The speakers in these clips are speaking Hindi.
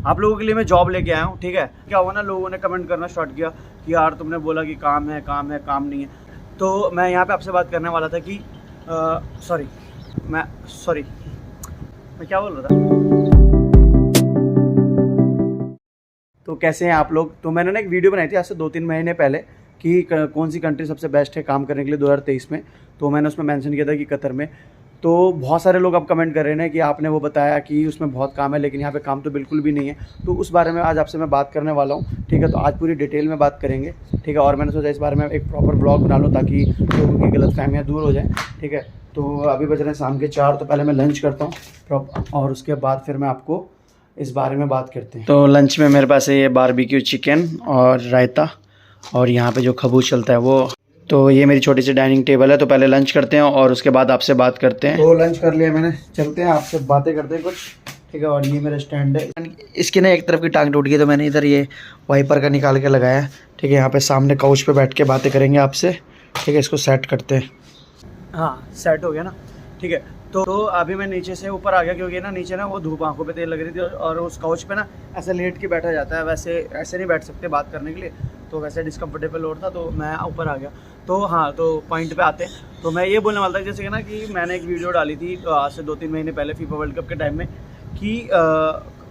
आप लोगों के लिए मैं जॉब लेके आया हूँ, ठीक है। क्या हुआ ना, लोगों ने कमेंट करना स्टार्ट किया कि यार तुमने बोला कि काम है काम है, काम नहीं है। तो मैं यहाँ पे आपसे बात करने वाला था कि सॉरी मैं क्या बोल रहा था। तो कैसे हैं आप लोग। तो मैंने ना एक वीडियो बनाई थी आज से 2-3 महीने पहले कि कौन सी कंट्री सबसे बेस्ट है काम करने के लिए 2023 में। तो मैंने उसमें मेंशन किया था कि कतर में। तो बहुत सारे लोग अब कमेंट कर रहे हैं कि आपने वो बताया कि उसमें बहुत काम है, लेकिन यहाँ पे काम तो बिल्कुल भी नहीं है। तो उस बारे में आज आपसे मैं बात करने वाला हूँ, ठीक है। तो आज पूरी डिटेल में बात करेंगे, ठीक है। और मैंने सोचा इस बारे में एक प्रॉपर ब्लॉग बना लूँ ताकि लोगों की गलतफहमियाँ दूर हो जाएँ, ठीक है। तो अभी बज रहे हैं शाम के 4, तो पहले मैं लंच करता हूँ और उसके बाद फिर मैं आपको इस बारे में बात करते हैं। तो लंच में मेरे पास है ये बारबेक्यू चिकन और रायता, और यहाँ पे जो खबूज चलता है वो। तो ये मेरी छोटी सी डाइनिंग टेबल है। तो पहले लंच करते हैं और उसके बाद आपसे बात करते हैं। तो लंच कर लिया मैंने, चलते हैं आपसे बातें करते हैं कुछ, ठीक है। और ये मेरा स्टैंड है, इसकी ना एक तरफ की टांग टूट गई तो मैंने इधर ये वाइपर का निकाल के लगाया है, ठीक है। यहाँ पे सामने काउच पे बैठ के बातें करेंगे आपसे, ठीक है। इसको सेट करते हैं। हाँ, सेट हो गया ना, ठीक है। तो अभी मैं नीचे से ऊपर आ गया क्योंकि ना नीचे ना वो धूप आंखों पे तेल लग रही थी, और उस काउच पे ना ऐसे लेट के बैठा जाता है, वैसे ऐसे नहीं बैठ सकते बात करने के लिए, तो वैसे डिस्कम्फर्टेबल हो रहा था तो मैं ऊपर आ गया। तो हाँ, तो पॉइंट पे आते हैं। तो मैं ये बोलने वाला था जैसे कि ना कि मैंने एक वीडियो डाली थी आज से 2-3 महीने पहले फीफा वर्ल्ड कप के टाइम में कि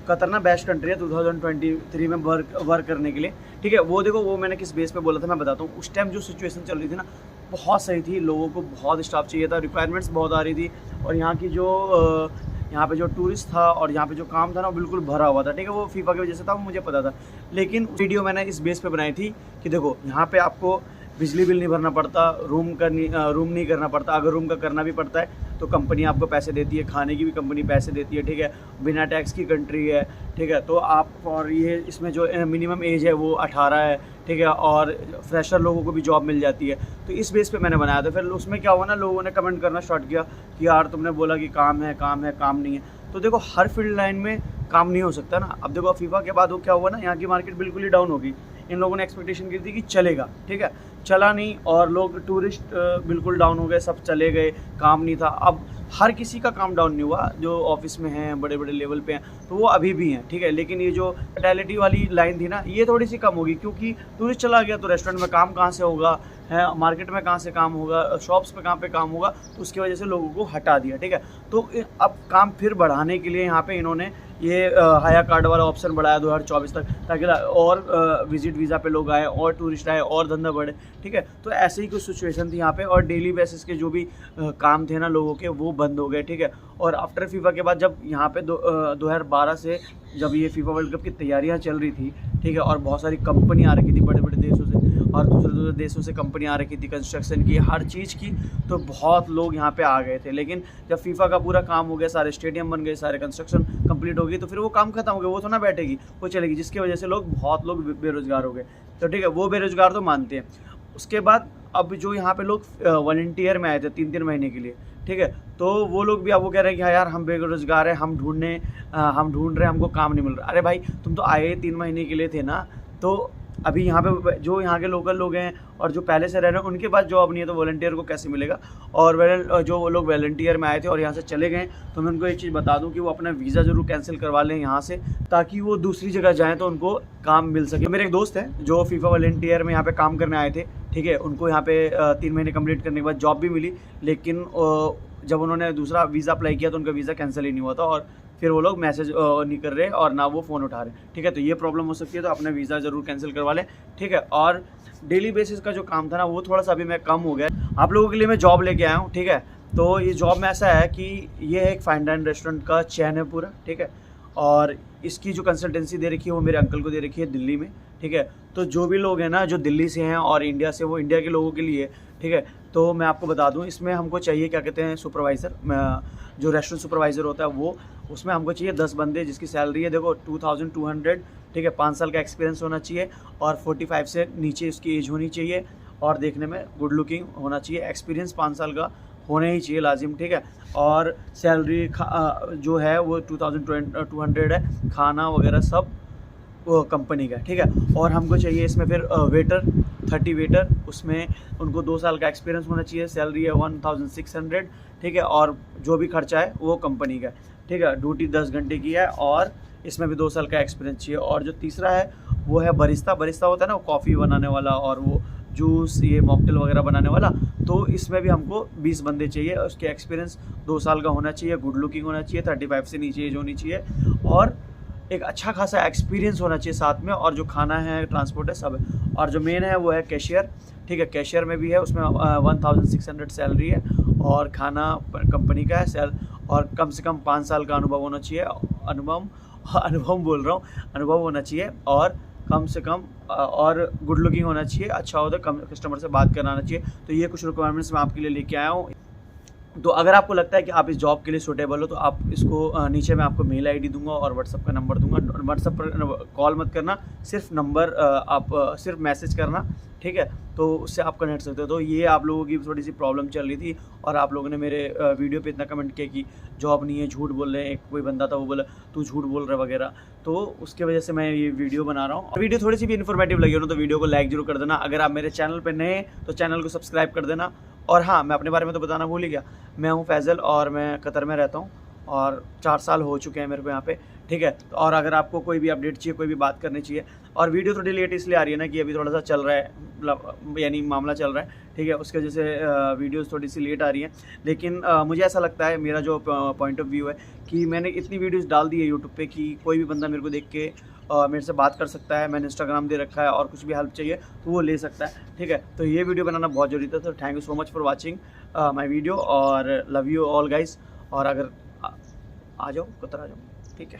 कतर ना बेस्ट कंट्री है 2023 में वर्क करने के लिए, ठीक है। वो देखो, वो मैंने किस बेस पे बोला था मैं बताता हूँ। उस टाइम जो सिचुएशन चल रही थी ना बहुत सही थी, लोगों को बहुत स्टाफ चाहिए था, रिक्वायरमेंट्स बहुत आ रही थी, और यहाँ की जो यहाँ पे जो टूरिस्ट था और यहाँ पे जो काम था ना बिल्कुल भरा हुआ था, ठीक है। वो फीफा की वजह से था, वो मुझे पता था। लेकिन वीडियो मैंने इस बेस पे बनाई थी कि देखो यहाँ पे आपको बिजली बिल नहीं भरना पड़ता, रूम नहीं करना पड़ता। अगर रूम का करना भी पड़ता है तो कंपनी आपको पैसे देती है, खाने की भी कंपनी पैसे देती है, ठीक है। बिना टैक्स की कंट्री है, ठीक है। तो आप, और ये इसमें जो मिनिमम एज है वो 18 है, ठीक है। और फ्रेशर लोगों को भी जॉब मिल जाती है। तो इस बेस पे मैंने बनाया था। फिर उसमें क्या हुआ ना, लोगों ने कमेंट करना स्टार्ट किया कि यार तुमने बोला कि काम है काम है, काम नहीं है। तो देखो, हर फील्ड लाइन में काम नहीं हो सकता ना। अब देखो फीफा के बाद वो क्या हुआ ना, यहाँ की मार्केट बिल्कुल ही डाउन हो गई। इन लोगों ने एक्सपेक्टेशन की थी कि चलेगा, ठीक है, चला नहीं, और लोग टूरिस्ट बिल्कुल डाउन हो गए, सब चले गए, काम नहीं था। अब हर किसी का काम डाउन नहीं हुआ, जो ऑफिस में हैं, बड़े बड़े लेवल पे हैं, तो वो अभी भी हैं, ठीक है। लेकिन ये जो फैटिलिटी वाली लाइन थी ना, ये थोड़ी सी कम होगी, क्योंकि टूरिस्ट चला गया तो रेस्टोरेंट में काम कहाँ से होगा, है मार्केट में कहाँ से काम होगा, शॉप्स पे कहाँ पे काम होगा। तो उसकी वजह से लोगों को हटा दिया, ठीक है। तो अब काम फिर बढ़ाने के लिए यहाँ पे इन्होंने ये हाया कार्ड वाला ऑप्शन बढ़ाया 2024 तक, ताकि और विजिट वीज़ा पे लोग आए, और टूरिस्ट आए, और धंधा बढ़े, ठीक है। तो ऐसे ही कुछ सिचुएशन थी यहाँ पे, और डेली बेसिस के जो भी काम थे ना लोगों के, वो बंद हो गए, ठीक है। और आफ्टर फीफा के बाद जब यहाँ पे 2012 से जब ये फीफा वर्ल्ड कप की तैयारियाँ चल रही थी, ठीक है, और बहुत सारी कंपनी आ रखी थी बड़े बड़े देशों से, और दूसरे देशों से कंपनी आ रखी थी कंस्ट्रक्शन की, हर चीज़ की। तो बहुत लोग यहाँ पे आ गए थे। लेकिन जब फीफा का पूरा काम हो गया, सारे स्टेडियम बन गए, सारे कंस्ट्रक्शन कंप्लीट हो गई, तो फिर वो काम खत्म हो गया, वो तो ना बैठेगी, वो चलेगी, जिसकी वजह से बहुत लोग बेरोजगार हो गए। तो ठीक है, वो बेरोजगार तो मानते हैं। उसके बाद अब जो यहाँ पे लोग वॉलंटियर में आए थे 3-3 महीने के लिए, ठीक है, तो वो लोग भी अब वो कह रहे हैं कि हाँ यार हम बेरोजगार हैं, हम ढूंढ रहे हैं, हमको काम नहीं मिल रहा। अरे भाई, तुम तो आए 3 महीने के लिए थे ना। तो अभी यहाँ पे जो यहाँ के लोकल लोग हैं और जो पहले से रह रहे हैं, उनके पास जॉब नहीं है, तो वॉलंटियर को कैसे मिलेगा। और जो वो लोग वॉलंटियर में आए थे और यहाँ से चले गए, तो मैं उनको एक चीज़ बता दूँ कि वो अपना वीज़ा ज़रूर कैंसिल करवा लें यहाँ से, ताकि वो दूसरी जगह जाएँ तो उनको काम मिल सके। मेरे एक दोस्त हैं जो फीफा वॉलंटियर में यहाँ पे काम करने आए थे, ठीक है, उनको यहाँ पे 3 महीने कंप्लीट करने के बाद जॉब भी मिली, लेकिन जब उन्होंने दूसरा वीज़ा अप्लाई किया तो उनका वीज़ा कैंसिल ही नहीं हुआ था, और फिर वो लोग मैसेज नहीं कर रहे और ना वो फ़ोन उठा रहे, ठीक है। तो ये प्रॉब्लम हो सकती है, तो अपना वीज़ा ज़रूर कैंसिल करवा लें, ठीक है। और डेली बेसिस का जो काम था ना, वो थोड़ा सा अभी मैं कम हो गया। आप लोगों के लिए मैं जॉब लेके आया हूँ, ठीक है। तो ये जॉब में ऐसा है कि ये एक फाइन डाइन रेस्टोरेंट का चैन है पूरा, ठीक है। और इसकी जो कंसल्टेंसी दे रखी है वो मेरे अंकल को दे रखी है दिल्ली में, ठीक है। तो जो भी लोग हैं ना जो दिल्ली से हैं और इंडिया से, वो इंडिया के लोगों के लिए, ठीक है। तो मैं आपको बता दूं, इसमें हमको चाहिए क्या कहते हैं सुपरवाइज़र, जो रेस्टोरेंट सुपरवाइज़र होता है वो, उसमें हमको चाहिए 10 बंदे, जिसकी सैलरी है देखो 2200, ठीक है। 5 साल का एक्सपीरियंस होना चाहिए, और 45 से नीचे उसकी एज होनी चाहिए, और देखने में गुड लुकिंग होना चाहिए, एक्सपीरियंस 5 साल का होना ही चाहिए लाजिम, ठीक है। और सैलरी जो है वो 2200 है, खाना वगैरह सब वो कंपनी का, ठीक है। और हमको चाहिए इसमें फिर वेटर, 30 वेटर, उसमें उनको 2 साल का एक्सपीरियंस होना चाहिए, सैलरी है 1600, ठीक है। और जो भी खर्चा है वो कंपनी का, ठीक है। ड्यूटी 10 घंटे की है, और इसमें भी 2 साल का एक्सपीरियंस चाहिए। और जो तीसरा है वो है बरिस्ता। बरिस्ता होता है ना, वो कॉफ़ी बनाने वाला और वो जूस, ये मॉकटेल वगैरह बनाने वाला। तो इसमें भी हमको 20 बंदे चाहिए। उसके एक्सपीरियंस 2 साल का होना चाहिए, गुड लुकिंग होना चाहिए, 35 से नीचे एज होनी चाहिए, और एक अच्छा खासा एक्सपीरियंस होना चाहिए साथ में। और जो खाना है, ट्रांसपोर्ट है, सब है। और जो मेन है वो है कैशियर। ठीक है, कैशियर में भी है, उसमें 1600 सैलरी है, और खाना कंपनी का है और कम से कम 5 साल का अनुभव होना चाहिए। अनुभव बोल रहा हूँ, अनुभव होना चाहिए, और कम से कम और गुड लुकिंग होना चाहिए, अच्छा होता है, कस्टमर से बात करना आना चाहिए। तो ये कुछ रिक्वायरमेंट्स मैं आपके लिए लेके आया हूँ। तो अगर आपको लगता है कि आप इस जॉब के लिए सूटेबल हो, तो आप इसको नीचे मैं आपको मेल आईडी दूंगा और व्हाट्सअप का नंबर दूंगा। व्हाट्सअप पर कॉल मत करना, सिर्फ नंबर आप सिर्फ मैसेज करना, ठीक है, तो उससे आप कनेक्ट सकते हो। तो ये आप लोगों की थोड़ी सी प्रॉब्लम चल रही थी, और आप लोगों ने मेरे वीडियो पे इतना कमेंट किया कि जॉब नहीं है, झूठ बोल रहे हैं। एक कोई बंदा था, वो बोला तू झूठ बोल रहा है वगैरह, तो उसके वजह से मैं ये वीडियो बना रहा हूँ। वीडियो थोड़ी सी भी इन्फॉर्मेटिव लगी हो ना, तो वीडियो को लाइक जरूर कर देना। अगर आप मेरे चैनल पर नए हैं तो चैनल को सब्सक्राइब कर देना। और हाँ, मैं अपने बारे में तो बताना भूल ही गया, मैं हूँ फैज़ल और मैं कतर में रहता हूँ, और 4 साल हो चुके हैं मेरे को यहाँ पे, ठीक है। और अगर आपको कोई भी अपडेट चाहिए, कोई भी बात करनी चाहिए, और वीडियो थोड़ी लेट इसलिए आ रही है ना कि अभी थोड़ा सा चल रहा है, मतलब यानी मामला चल रहा है, ठीक है, उसके वजह से वीडियोस थोड़ी सी लेट आ रही हैं। लेकिन मुझे ऐसा लगता है, मेरा जो पॉइंट ऑफ व्यू है, कि मैंने इतनी वीडियोस डाल दी है यूट्यूब पे कि कोई भी बंदा मेरे को देख के मेरे से बात कर सकता है। मैंने इंस्टाग्राम दे रखा है, और कुछ भी हेल्प चाहिए तो वो ले सकता है, ठीक है। तो ये वीडियो बनाना बहुत ज़रूरी था। तो thank you so much for watching my video, और लव यू ऑल गाइज। और अगर आ जाओ, कतर आ जाओ, ठीक है।